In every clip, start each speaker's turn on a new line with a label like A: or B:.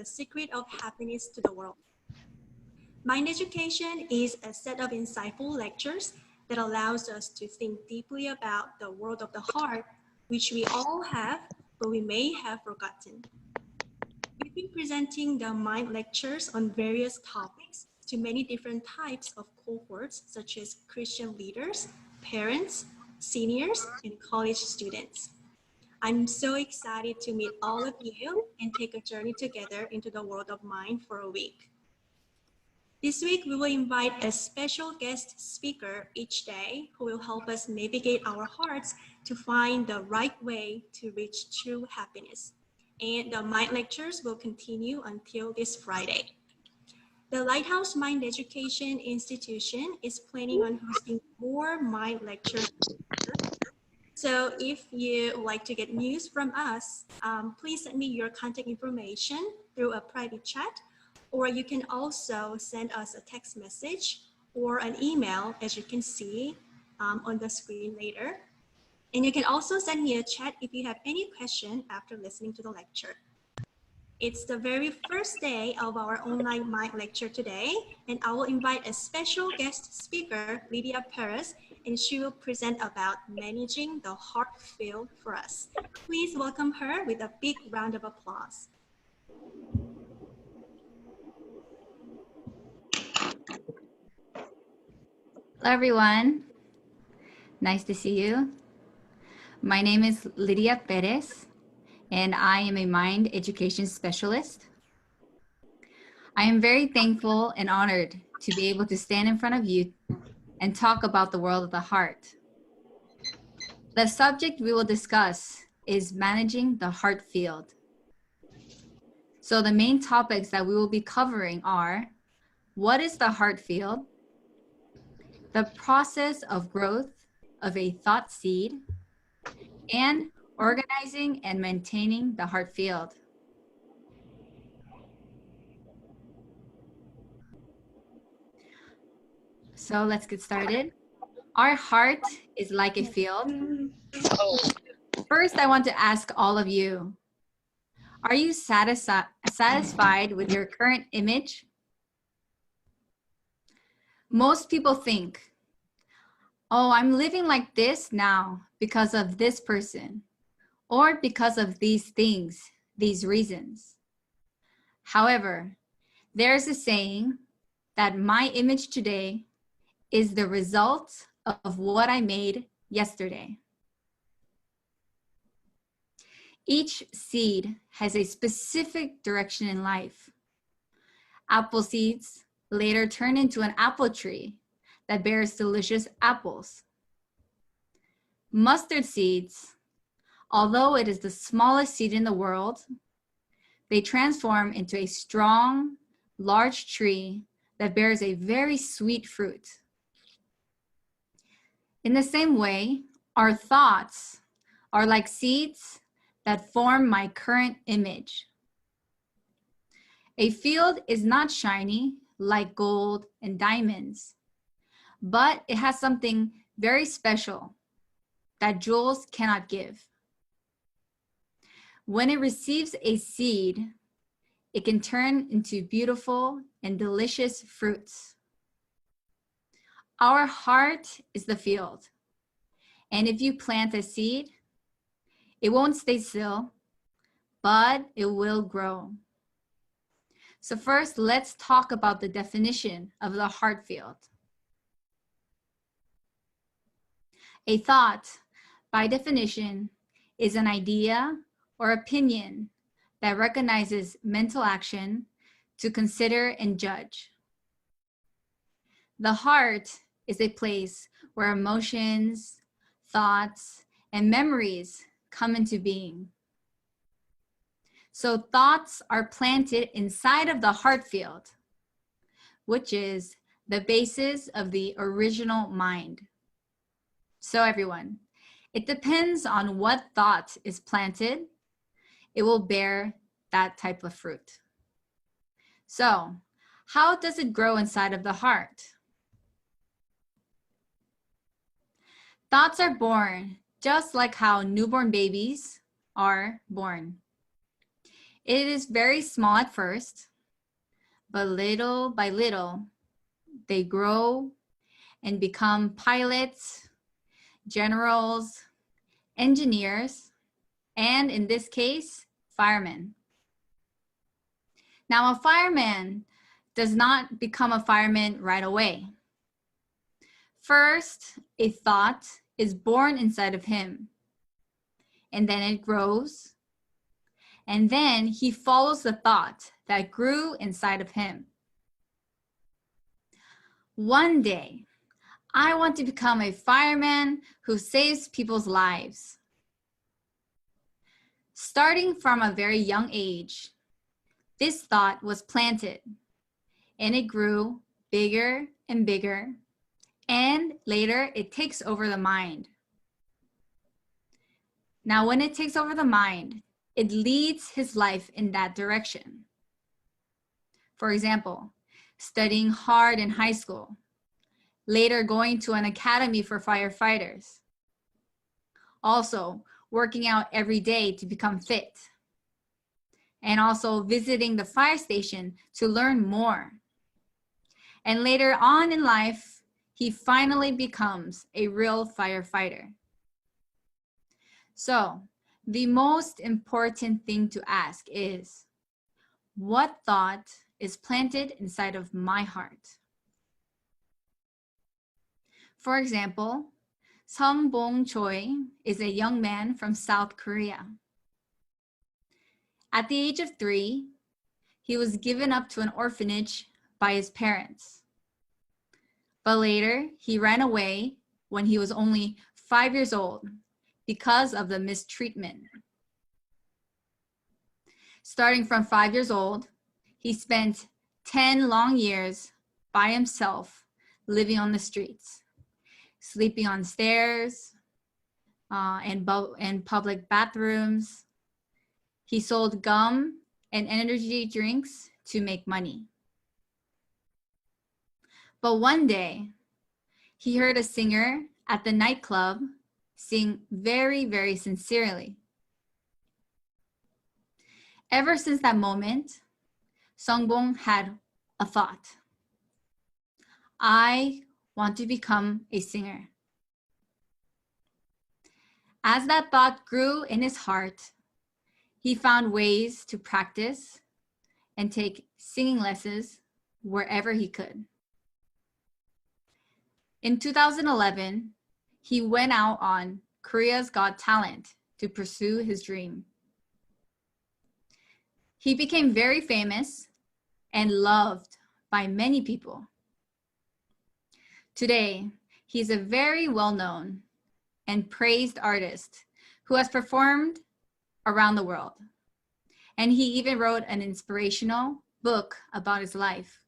A: secret of happiness to the world. Mind education is a set of insightful lectures that allows us to think deeply about the world of the heart, which we all have, but we may have forgotten. We've been presenting the Mind lectures on various topics to many different types of cohorts, such as Christian leaders, parents, seniors, and college students. I'm so excited to meet all of you and take a journey together into the world of mind for a week. This week, we will invite a special guest speaker each day who will help us navigate our hearts to find the right way to reach true happiness. And the Mind lectures will continue until this Friday. The Lighthouse Mind Education Institution is planning on hosting more Mind lectures. So if you would like to get news from us, please send me your contact information through a private chat, or you can also send us a text message or an email, as you can see on the screen later. And you can also send me a chat if you have any question after listening to the lecture. It's the very first day of our online Mind lecture today, and I will invite a special guest speaker, Lydia Perez, and she will present about managing the heart field for us. Please welcome her with a big round of applause.
B: Hello, everyone. Nice to see you. My name is Lydia Perez, and I am a mind education specialist. I am very thankful and honored to be able to stand in front of you and talk about the world of the heart. The subject we will discuss is managing the heart field. So the main topics that we will be covering are: what is the heart field? The process of growth of a thought seed, and organizing and maintaining the heart field. So let's get started. Our heart is like a field. First, I want to ask all of you, are you satisfied with your current image? Most people think, oh, I'm living like this now because of this person, or because of these things, these reasons. However, there's a saying that my image today is the result of what I made yesterday. Each seed has a specific direction in life. Apple seeds later turn into an apple tree that bears delicious apples. Mustard seeds, although it is the smallest seed in the world, they transform into a strong, large tree that bears a very sweet fruit. In the same way, our thoughts are like seeds that form my current image. A field is not shiny like gold and diamonds, but it has something very special that jewels cannot give. When it receives a seed, it can turn into beautiful and delicious fruits. Our heart is the field, and if you plant a seed, it won't stay still, but it will grow. So first, let's talk about the definition of the heart field. A thought, by definition, is an idea or opinion that recognizes mental action to consider and judge. The heart is a place where emotions, thoughts, and memories come into being. So thoughts are planted inside of the heart field, which is the basis of the original mind. So everyone, it depends on what thought is planted, it will bear that type of fruit. So how does it grow inside of the heart? Thoughts are born just like how newborn babies are born. It is very small at first, but little by little, they grow and become pilots, generals, engineers, and in this case, firemen. Now, a fireman does not become a fireman right away. First, a thought is born inside of him, and then it grows, and then he follows the thought that grew inside of him. One day, I want to become a fireman who saves people's lives. Starting from a very young age, this thought was planted, and it grew bigger and bigger, and later it takes over the mind. Now, when it takes over the mind, it leads his life in that direction. For example, studying hard in high school, later going to an academy for firefighters. Also, working out every day to become fit. And also visiting the fire station to learn more. And later on in life, he finally becomes a real firefighter. So, the most important thing to ask is, what thought is planted inside of my heart? For example, Sung Bong Choi is a young man from South Korea. At the age of 3, he was given up to an orphanage by his parents. But later, he ran away when he was only 5 years old because of the mistreatment. Starting from 5 years old, he spent 10 long years by himself, living on the streets, sleeping on stairs, in public bathrooms. He sold gum and energy drinks to make money. But one day, he heard a singer at the nightclub sing very, very sincerely. Ever since that moment, Songbong had a thought. I want to become a singer. As that thought grew in his heart, he found ways to practice and take singing lessons wherever he could. In 2011, he went out on Korea's Got Talent to pursue his dream. He became very famous and loved by many people. Today, he's a very well-known and praised artist who has performed around the world. And he even wrote an inspirational book about his life.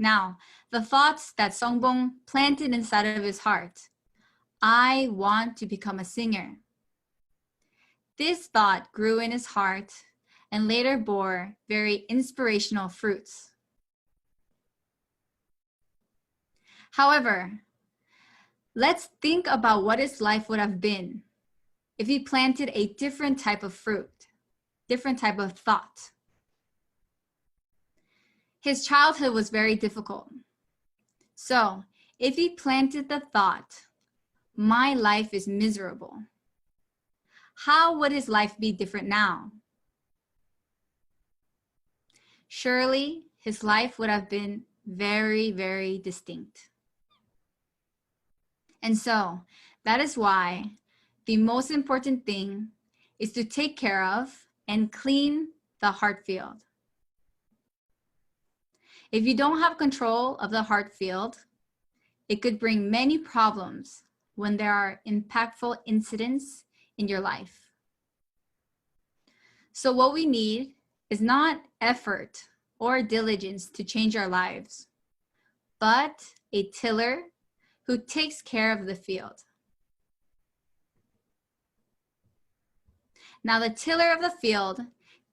B: Now, the thoughts that Songbong planted inside of his heart, I want to become a singer. This thought grew in his heart and later bore very inspirational fruits. However, let's think about what his life would have been if he planted a different type of fruit, different type of thought. His childhood was very difficult. So, if he planted the thought, my life is miserable, how would his life be different now? Surely, his life would have been very, very distinct. And so, that is why the most important thing is to take care of and clean the heart field. If you don't have control of the heart field, it could bring many problems when there are impactful incidents in your life. So what we need is not effort or diligence to change our lives, but a tiller who takes care of the field. Now the tiller of the field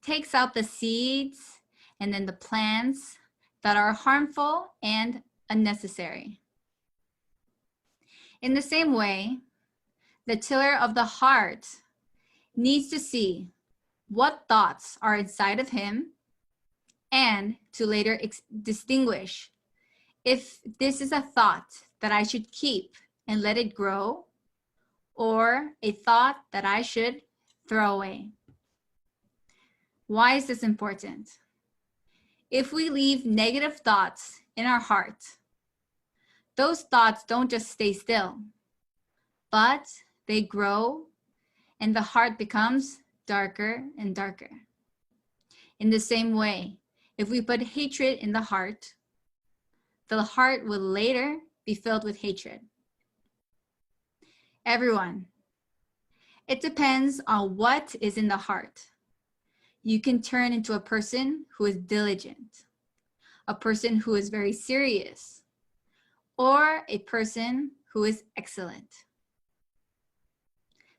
B: takes out the seeds and then the plants that are harmful and unnecessary. In the same way, the tiller of the heart needs to see what thoughts are inside of him, and to later distinguish if this is a thought that I should keep and let it grow, or a thought that I should throw away. Why is this important? If we leave negative thoughts in our heart, those thoughts don't just stay still, but they grow and the heart becomes darker and darker. In the same way, if we put hatred in the heart will later be filled with hatred. Everyone, it depends on what is in the heart. You can turn into a person who is diligent, a person who is very serious, or a person who is excellent.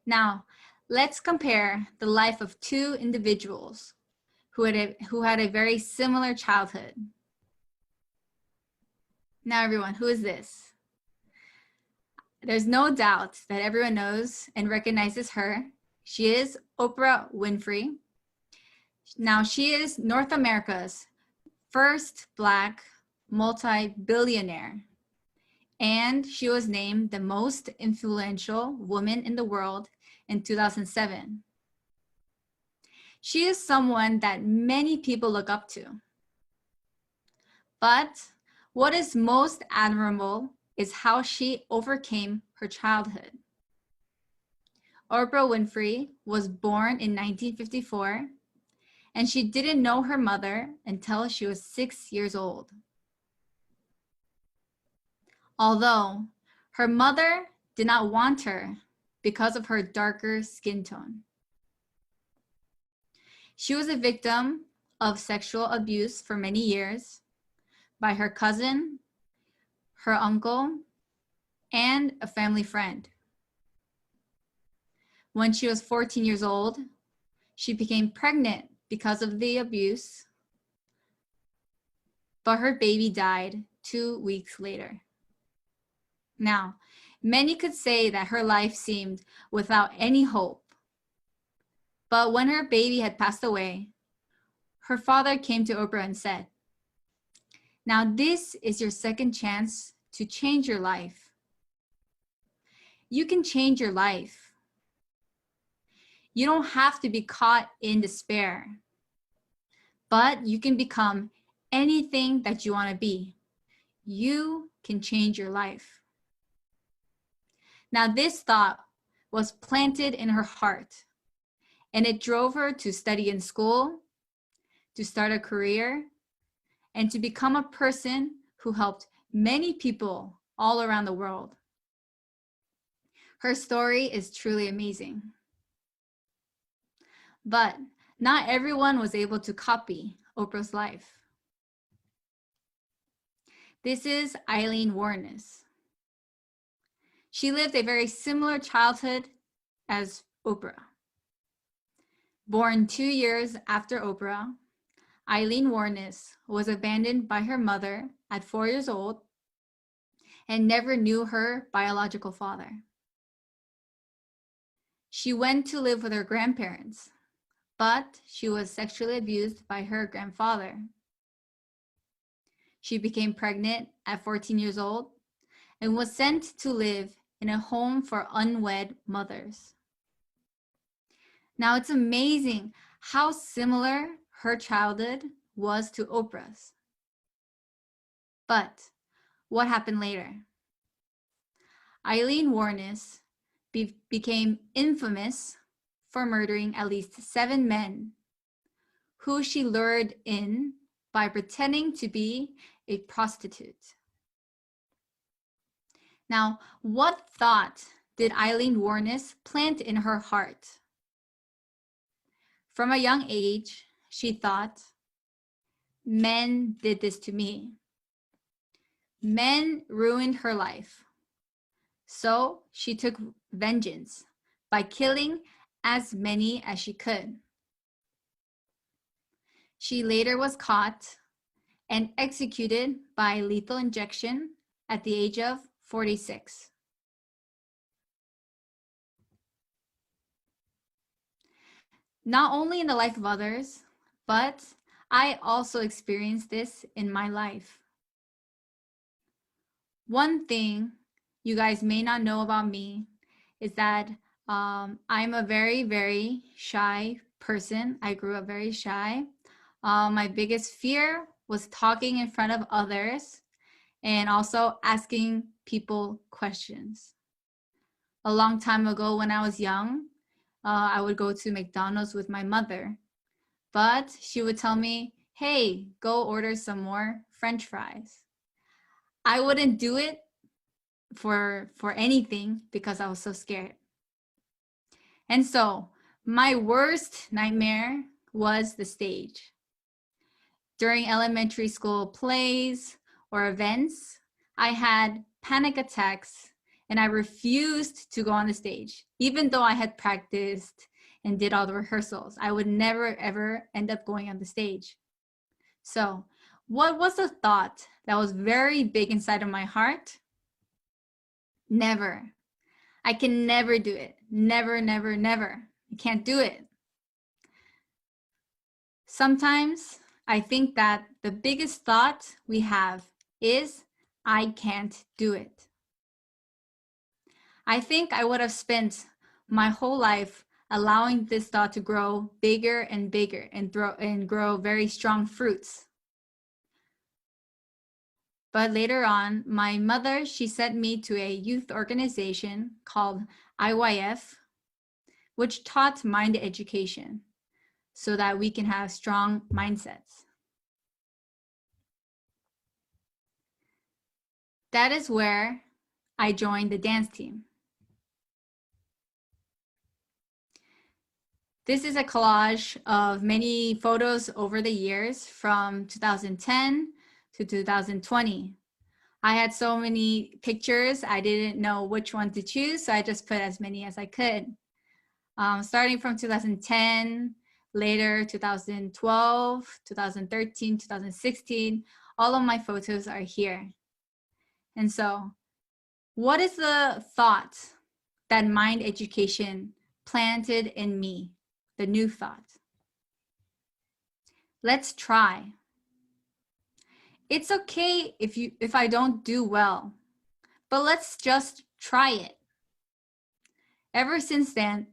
B: Now, let's compare the life of two individuals who had a very similar childhood. Now, everyone, who is this? There's no doubt that everyone knows and recognizes her. She is Oprah Winfrey. Now, she is North America's first Black multi-billionaire, and she was named the most influential woman in the world in 2007. She is someone that many people look up to. But what is most admirable is how she overcame her childhood. Oprah Winfrey was born in 1954, and she didn't know her mother until she was 6 years old. Although her mother did not want her because of her darker skin tone. She was a victim of sexual abuse for many years by her cousin, her uncle, and a family friend. When she was 14 years old, she became pregnant because of the abuse, but her baby died 2 weeks later. Now, many could say that her life seemed without any hope. But when her baby had passed away, her father came to Oprah and said, "Now this is your second chance to change your life. You can change your life. You don't have to be caught in despair, but you can become anything that you want to be. You can change your life." Now this thought was planted in her heart, and it drove her to study in school, to start a career, and to become a person who helped many people all around the world. Her story is truly amazing. But not everyone was able to copy Oprah's life. This is Eileen Wuornos. She lived a very similar childhood as Oprah. Born 2 years after Oprah, Eileen Wuornos was abandoned by her mother at 4 years old and never knew her biological father. She went to live with her grandparents, but she was sexually abused by her grandfather. She became pregnant at 14 years old and was sent to live in a home for unwed mothers. Now it's amazing how similar her childhood was to Oprah's. But what happened later? Eileen Wuornos became infamous for murdering at least 7 men who she lured in by pretending to be a prostitute. Now, what thought did Eileen Wuornos plant in her heart? From a young age, she thought, men did this to me. Men ruined her life. So she took vengeance by killing as many as she could. She later was caught and executed by lethal injection at the age of 46. not only in the life of others, but I also experienced this in my life. One thing you guys may not know about me is that I'm a very, very shy person. I grew up very shy. My biggest fear was talking in front of others and also asking people questions. A long time ago, when I was young, I would go to McDonald's with my mother, but she would tell me, hey, go order some more French fries. I wouldn't do it for anything because I was so scared. And so my worst nightmare was the stage. During elementary school plays or events, I had panic attacks and I refused to go on the stage. Even though I had practiced and did all the rehearsals, I would never ever end up going on the stage. So, what was the thought that was very big inside of my heart? Never. I can never do it. Never, never, never. I can't do it. Sometimes I think that the biggest thought we have is, I can't do it. I think I would have spent my whole life allowing this thought to grow bigger and bigger and grow very strong fruits. But later on, my mother, she sent me to a youth organization called IYF, which taught mind education so that we can have strong mindsets. That is where I joined the dance team. This is a collage of many photos over the years from 2010 to 2020. I had so many pictures, I didn't know which one to choose, so I just put as many as I could. Starting from 2010, later 2012, 2013, 2016, all of my photos are here. And so, what is the thought that mind education planted in me? The new thought. Let's try. It's okay if I don't do well, but let's just try it. Ever since then,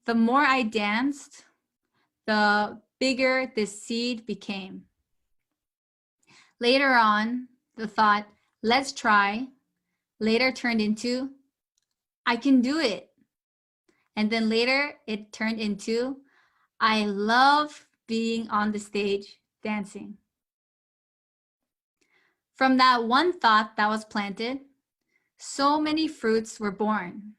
B: the more I danced, the bigger this seed became. Later on, the thought, let's try, later turned into, I can do it. And then later it turned into, I love being on the stage dancing. From that one thought that was planted, so many fruits were born.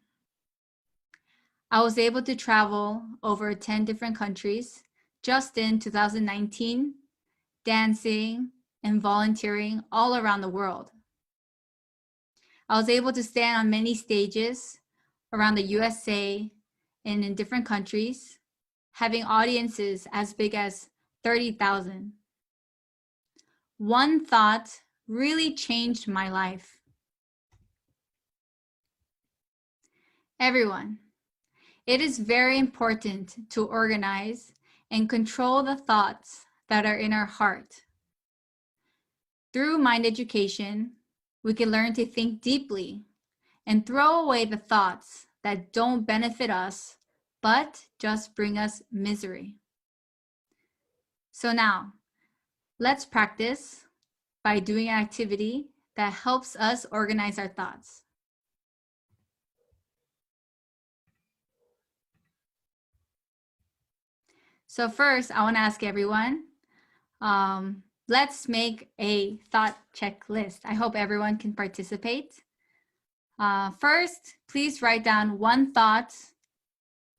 B: I was able to travel over 10 different countries just in 2019, dancing and volunteering all around the world. I was able to stand on many stages around the USA and in different countries, having audiences as big as 30,000. One thought really changed my life. Everyone, it is very important to organize and control the thoughts that are in our heart. Through mind education, we can learn to think deeply and throw away the thoughts that don't benefit us, but just bring us misery. So now, let's practice by doing an activity that helps us organize our thoughts. So first, I want to ask everyone, let's make a thought checklist. I hope everyone can participate. First, please write down one thought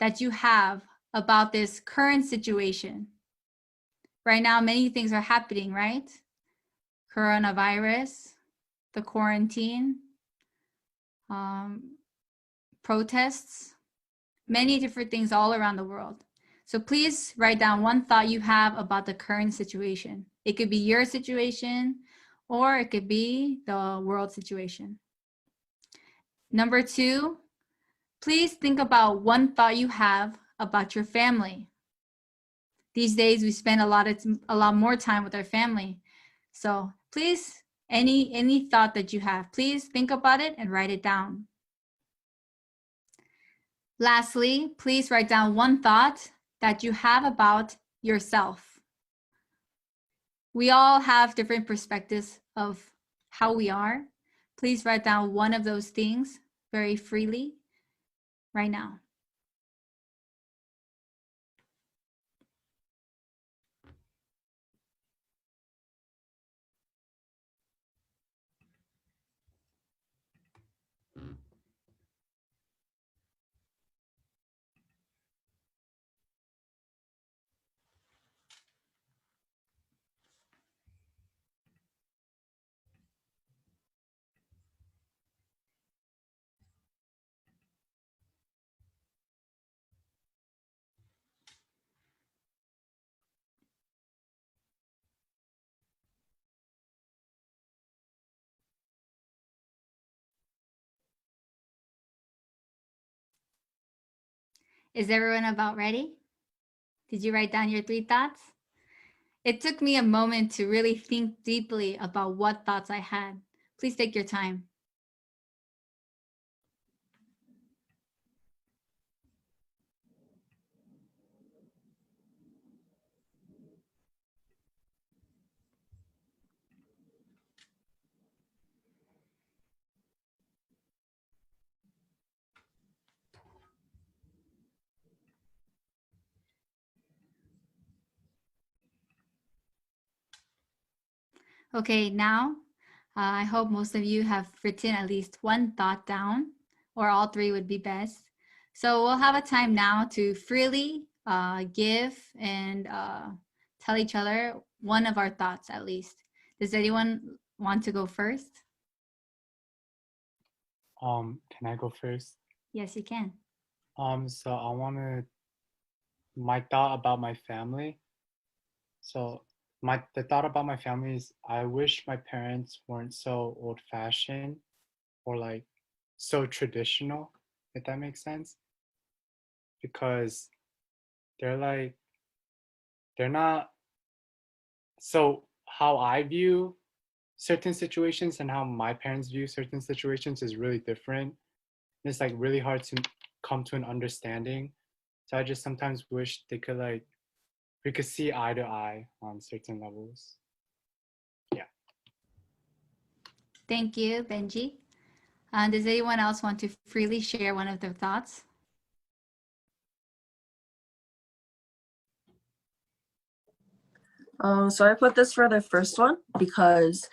B: that you have about this current situation. Right now, many things are happening, right? Coronavirus, the quarantine, protests, many different things all around the world. So please write down one thought you have about the current situation. It could be your situation, or it could be the world situation. Number two, please think about one thought you have about your family. These days we spend a lot more time with our family. So please, any thought that you have, please think about it and write it down. Lastly, please write down one thought that you have about yourself. We all have different perspectives of how we are. Please write down one of those things very freely right now. Is everyone about ready? Did you write down your 3 thoughts? It took me a moment to really think deeply about what thoughts I had. Please take your time. Okay, now I hope most of you have written at least one thought down, or all 3 would be best. So we'll have a time now to freely give and tell each other one of our thoughts at least. Does anyone want to go first?
C: Can I go first?
B: Yes, you can.
C: So my thought about my family. So the thought about my family is I wish my parents weren't so old-fashioned or like so traditional, if that makes sense. Because they're not, so how I view certain situations and how my parents view certain situations is really different. It's like really hard to come to an understanding. So I just sometimes wish we could see eye to eye on certain levels. Yeah.
B: Thank you, Benji. Does anyone else want to freely share one of their thoughts?
D: So I put this for the first one because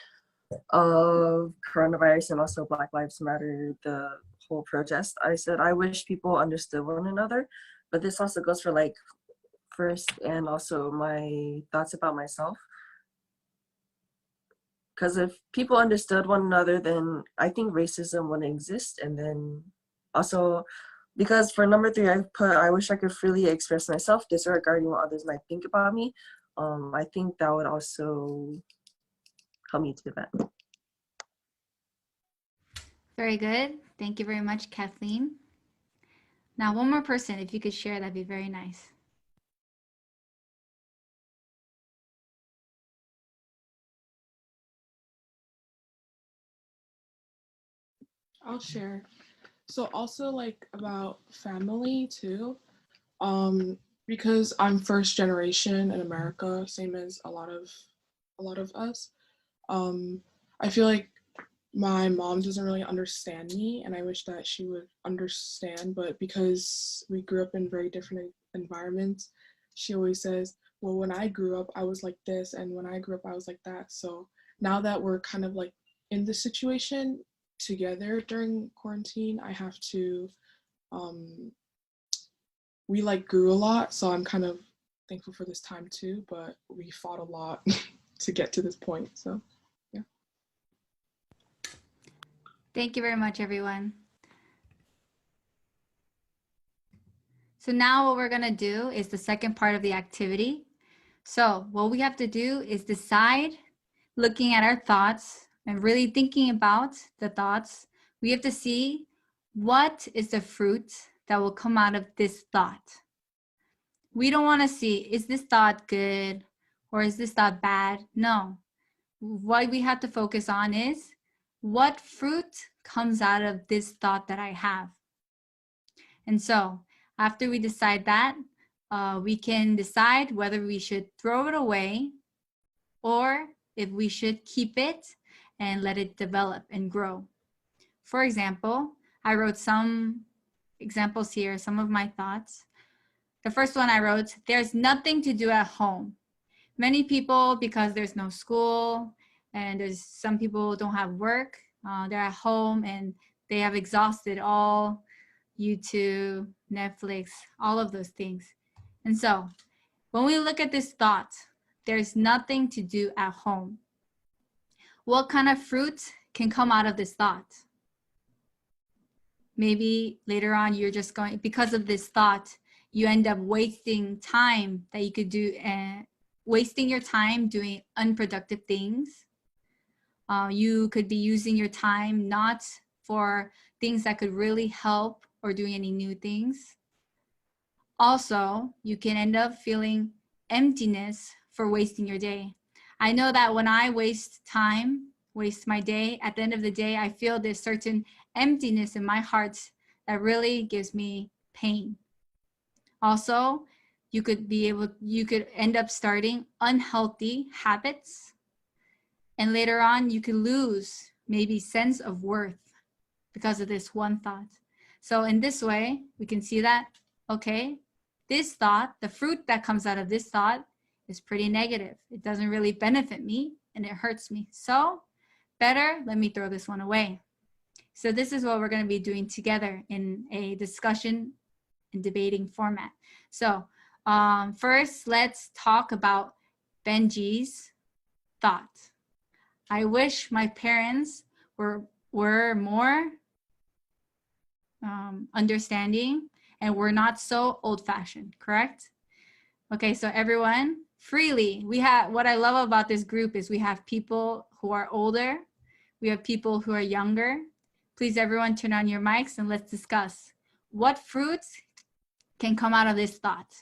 D: of coronavirus and also Black Lives Matter, the whole protest. I said I wish people understood one another, but this also goes for like first and also my thoughts about myself. Because if people understood one another, then I think racism wouldn't exist. And then also, because for number 3, I put I wish I could freely express myself, disregarding what others might think about me. I think that would also help me to that.
B: Very good. Thank you very much, Kathleen. Now, one more person, if you could share, that'd be very nice.
E: I'll share. So also like about family too. Because I'm first generation in America, same as a lot of us. I feel like my mom doesn't really understand me, and I wish that she would understand, but because we grew up in very different environments, she always says, well, when I grew up I was like this, and when I grew up I was like that. So now that we're kind of like in this situation together during quarantine, I have to we like grew a lot, so I'm kind of thankful for this time too, but we fought a lot to get to this point. So yeah.
B: Thank you very much, everyone. So now what we're gonna do is the second part of the activity. So what we have to do is decide, looking at our thoughts and really thinking about the thoughts, we have to see what is the fruit that will come out of this thought. We don't want to see, is this thought good or is this thought bad? No. What we have to focus on is what fruit comes out of this thought that I have. And so after we decide that, we can decide whether we should throw it away or if we should keep it and let it develop and grow. For example, I wrote some examples here, some of my thoughts. The first one I wrote, there's nothing to do at home. Many people, because there's no school and there's some people don't have work, they're at home and they have exhausted all YouTube, Netflix, all of those things. And so when we look at this thought, there's nothing to do at home. What kind of fruit can come out of this thought? Maybe later on you're just going, because of this thought, you end up wasting time that you could do, wasting your time doing unproductive things. You could be using your time not for things that could really help or doing any new things. Also, you can end up feeling emptiness for wasting your day. I know that when I waste time, waste my day, at the end of the day, I feel this certain emptiness in my heart that really gives me pain. Also, you could end up starting unhealthy habits. And later on, you could lose maybe sense of worth because of this one thought. So in this way, we can see that, okay, this thought, the fruit that comes out of this thought is pretty negative. It doesn't really benefit me and it hurts me. So better, let me throw this one away. So this is what we're going to be doing together in a discussion and debating format. So first, let's talk about Benji's thought. I wish my parents were more understanding and we're not so old-fashioned, correct? Okay, so everyone, freely, what I love about this group is we have people who are older, we have people who are younger. Please everyone turn on your mics and let's discuss what fruits can come out of this thought.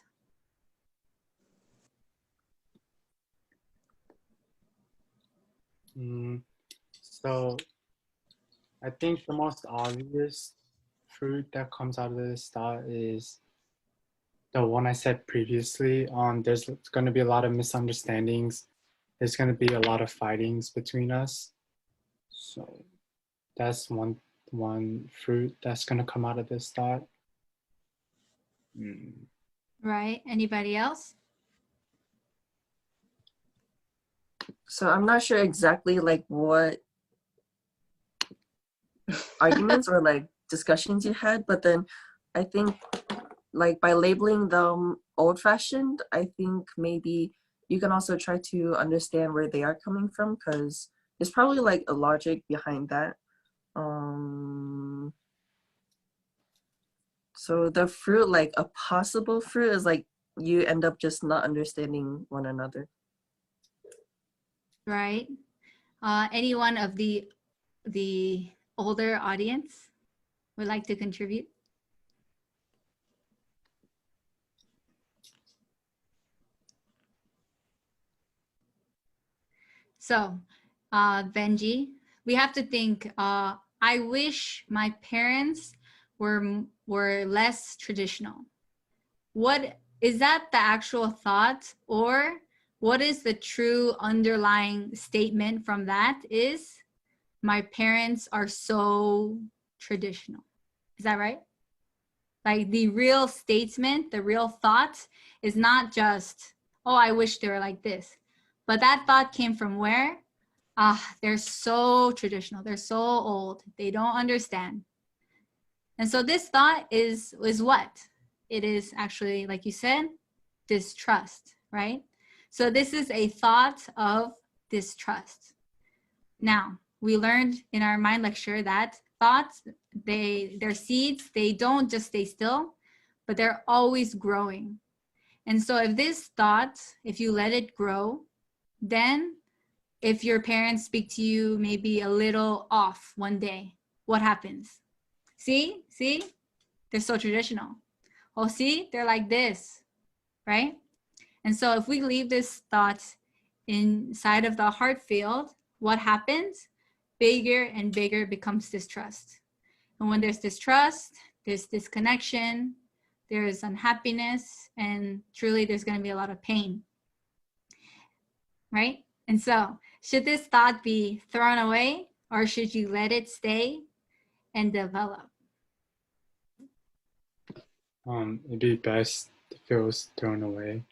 C: So I think the most obvious fruit that comes out of this thought is the one I said previously on there's going to be a lot of misunderstandings. There's going to be a lot of fightings between us. So that's one fruit that's going to come out of this thought.
B: Right, anybody else?
D: So I'm not sure exactly like what arguments or like discussions you had, but then I think like by labeling them old-fashioned, I think maybe you can also try to understand where they are coming from, because there's probably like a logic behind that. So the fruit, like a possible fruit, is like you end up just not understanding one another.
B: Right. Anyone of the older audience would like to contribute? So, Benji, we have to think, I wish my parents were less traditional. What is that the actual thought, or what is the true underlying statement from that is my parents are so traditional. Is that right? Like the real statement, the real thought is not just, oh, I wish they were like this. But that thought came from where? They're so traditional. They're so old. They don't understand. And so this thought is what? It is actually, like you said, distrust, right? So this is a thought of distrust. Now, we learned in our mind lecture that thoughts, they're seeds, they don't just stay still, but they're always growing. And so if this thought, if you let it grow, then if your parents speak to you maybe a little off one day, what happens? See, they're so traditional. Oh, see, they're like this. right? And so if we leave this thought inside of the heart field, what happens? Bigger and bigger becomes distrust. And when there's distrust, there's disconnection, there's unhappiness, and truly there's going to be a lot of pain, right? And so, should this thought be thrown away or should you let it stay and develop?
C: It'd be best if it was thrown away.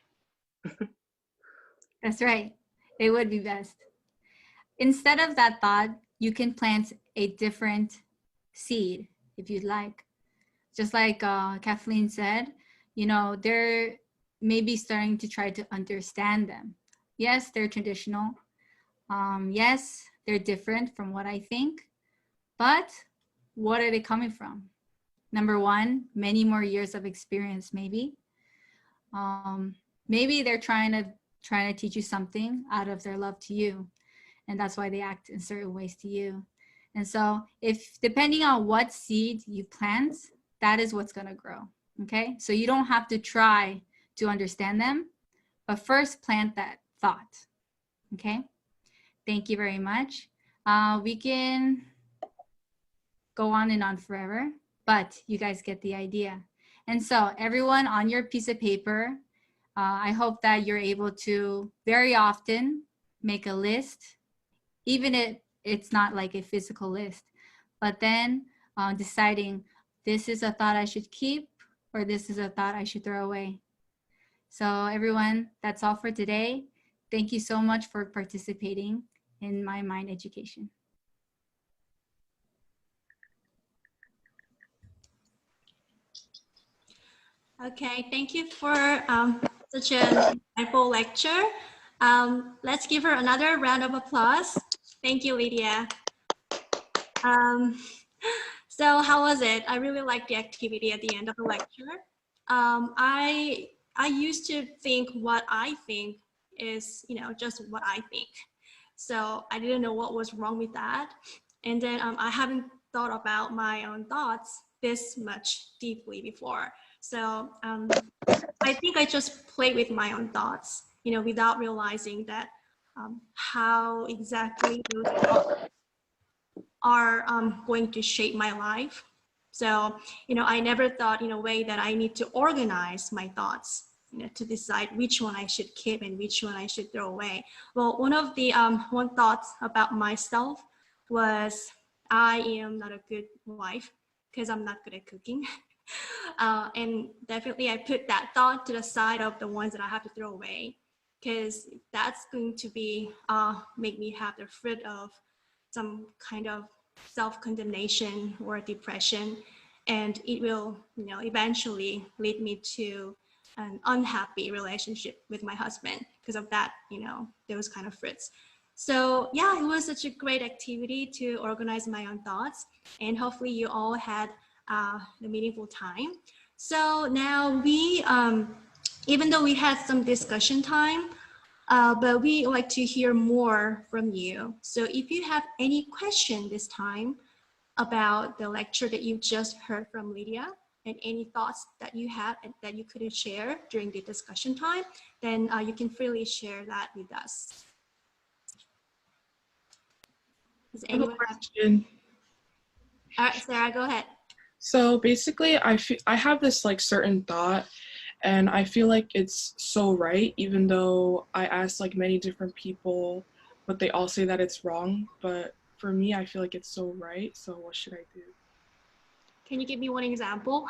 B: That's right. It would be best. Instead of that thought, you can plant a different seed if you'd like. Just like Kathleen said, you know, they're maybe starting to try to understand them. Yes, they're traditional. Yes, they're different from what I think, but what are they coming from? Number one, many more years of experience, maybe. Maybe they're trying to teach you something out of their love to you, and that's why they act in certain ways to you. And so, if depending on what seed you plant, that is what's going to grow. Okay, so you don't have to try to understand them, but first plant that thought. Okay, thank you very much. We can go on and on forever, but you guys get the idea. And so, everyone on your piece of paper, I hope that you're able to very often make a list, even if it's not like a physical list, but then deciding this is a thought I should keep or this is a thought I should throw away. So everyone, that's all for today. Thank you so much for participating in my mind education.
A: Okay, thank you for such an insightful lecture. Let's give her another round of applause. Thank you, Lydia. So how was it? I really liked the activity at the end of the lecture. I used to think what I think is, you know, just what I think. So I didn't know what was wrong with that. And then I haven't thought about my own thoughts this much deeply before. So I think I just play with my own thoughts, you know, without realizing that how exactly those thoughts are going to shape my life. So, you know, I never thought in a way that I need to organize my thoughts, you know, to decide which one I should keep and which one I should throw away. Well, one of the one thoughts about myself was I am not a good wife because I'm not good at cooking. And definitely I put that thought to the side of the ones that I have to throw away because that's going to be make me have the fruit of some kind of self-condemnation or depression, and it will, you know, eventually lead me to an unhappy relationship with my husband because of that, you know, those kind of fruits. So yeah, it was such a great activity to organize my own thoughts, and hopefully you all had the meaningful time. So now we, even though we had some discussion time, but we like to hear more from you. So if you have any question this time about the lecture that you just heard from Lydia, and any thoughts that you had and that you couldn't share during the discussion time, then you can freely share that with us. Does
E: I have a
A: anyone have?
E: question.
A: All right, Sarah, go ahead.
E: So basically, I have this like certain thought, and I feel like it's so right, even though I asked like many different people, but they all say that it's wrong. But for me, I feel like it's so right. So what should I do?
A: Can you give me one example?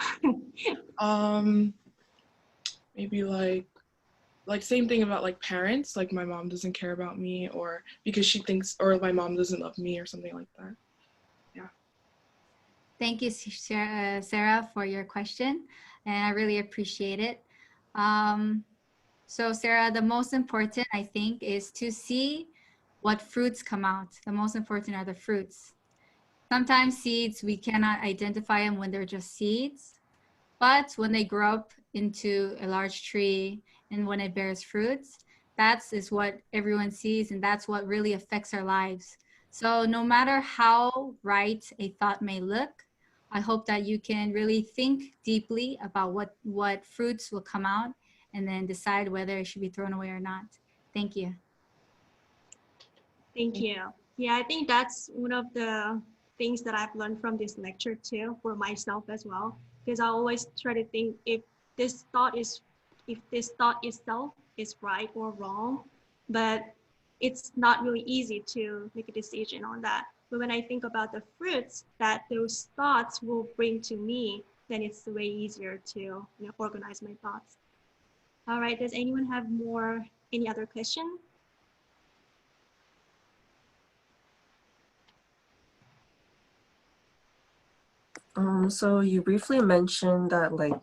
E: Maybe like same thing about like parents, like my mom doesn't care about me, or because she thinks, or my mom doesn't love me, or something like that. Yeah.
B: Thank you, Sarah, for your question, and I really appreciate it. So Sarah, the most important, I think, is to see what fruits come out. The most important are the fruits. Sometimes seeds, we cannot identify them when they're just seeds, but when they grow up into a large tree and when it bears fruits, that's is what everyone sees, and that's what really affects our lives. So no matter how right a thought may look, I hope that you can really think deeply about what fruits will come out and then decide whether it should be thrown away or not. Thank you.
A: Thank you. Yeah, I think that's one of the things that I've learned from this lecture too, for myself as well, because I always try to think this thought is, if this thought itself is right or wrong, but it's not really easy to make a decision on that. But when I think about the fruits that those thoughts will bring to me, then it's way easier to organize my thoughts. All right, does anyone have any other question?
D: So you briefly mentioned that like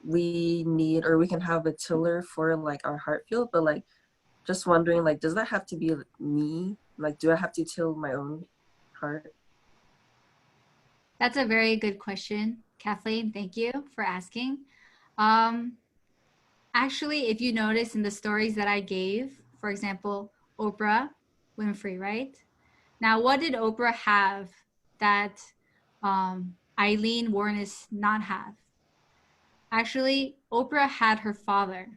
D: we need or we can have a tiller for like our heart field, but like just wondering, like, does that have to be me? Like, do I have to till my own heart?
B: That's a very good question, Kathleen. Thank you for asking. Um, Actually, if you notice in the stories that I gave, for example, Oprah Winfrey, right? Now, what did Oprah have that Eileen Warnes not have? Actually, Oprah had her father.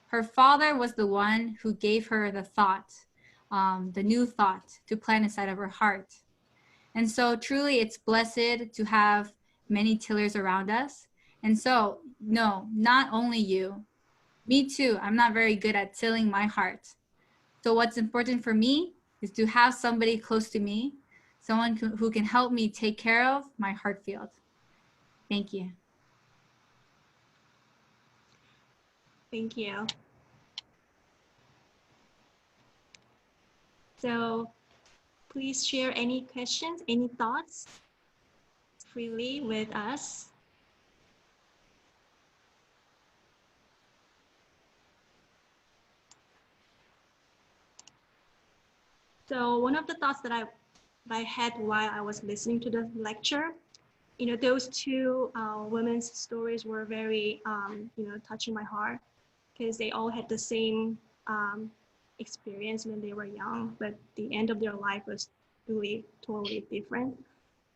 B: Her father was the one who gave her the thought, the new thought to plant inside of her heart. And so truly it's blessed to have many tillers around us. And so, no, not only you, me too. I'm not very good at tilling my heart. So what's important for me is to have somebody close to me, someone who can help me take care of my heart field. Thank you.
A: Thank you. So please share any questions, any thoughts freely with us. So one of the thoughts that I had while I was listening to the lecture, those two women's stories were very, touching my heart, because they all had the same experience when they were young, but the end of their life was really totally different.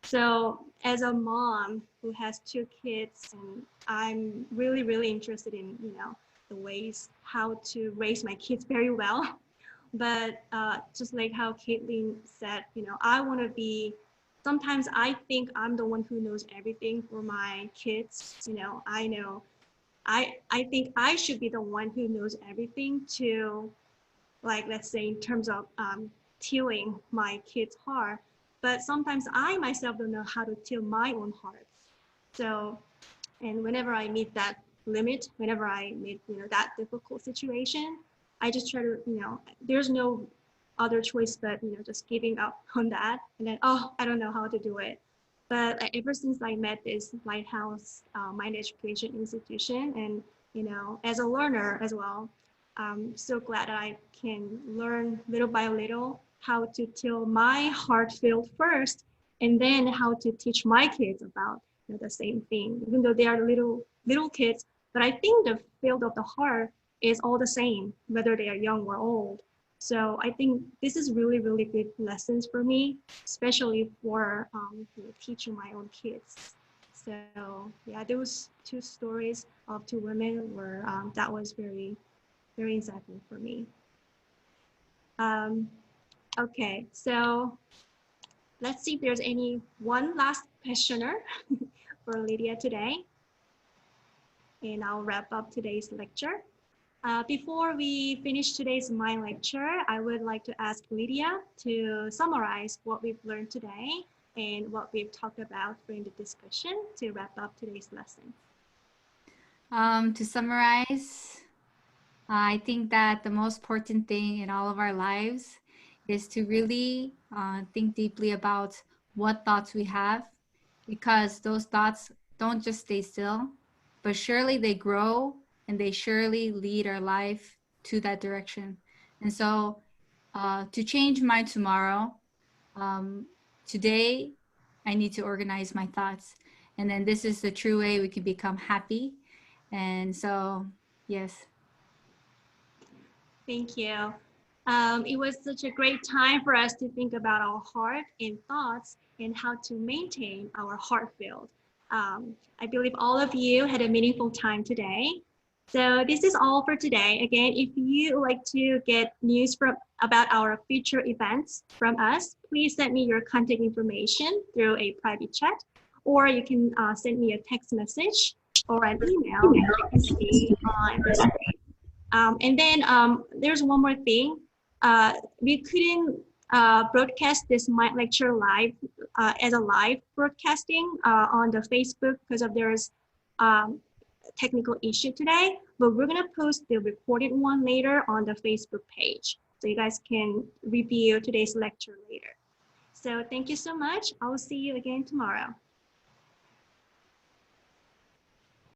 A: So as a mom who has two kids, and I'm really, really interested in, the ways how to raise my kids very well. But just like how Caitlin said, I want to be, sometimes I think I'm the one who knows everything for my kids. I think I should be the one who knows everything to, like, let's say in terms of tilling my kids' heart. But sometimes I myself don't know how to till my own heart. So, and whenever I meet that limit, whenever I meet, that difficult situation, I just try to, there's no other choice but, just giving up on that. And then, oh, I don't know how to do it. But ever since I met this Lighthouse Mind Education Institution, and, as a learner as well, I'm so glad that I can learn little by little how to till my heart field first, and then how to teach my kids about the same thing, even though they are little kids. But I think the field of the heart is all the same, whether they are young or old. So I think this is really, really good lessons for me, especially for teaching my own kids. So yeah, those two stories of two women were that was very, very insightful for me. Okay, so let's see if there's any one last questioner for Lydia today, and I'll wrap up today's lecture. Before we finish today's Mind lecture, I would like to ask Lydia to summarize what we've learned today and what we've talked about during the discussion to wrap up today's lesson.
B: To summarize, I think that the most important thing in all of our lives is to really think deeply about what thoughts we have, because those thoughts don't just stay still, but surely they grow and they surely lead our life to that direction. And so to change my tomorrow, today I need to organize my thoughts. And then this is the true way we can become happy. And so, yes.
A: Thank you. It was such a great time for us to think about our heart and thoughts and how to maintain our heart field. I believe all of you had a meaningful time today. So this is all for today. Again, if you would like to get news about our future events from us, please send me your contact information through a private chat, or you can send me a text message or an email that you can see on the screen. And then there's one more thing. We couldn't broadcast this Mind lecture live as a live broadcasting on the Facebook because of there's technical issue today, but we're gonna post the recorded one later on the Facebook page. So you guys can review today's lecture later. So thank you so much. I will see you again tomorrow.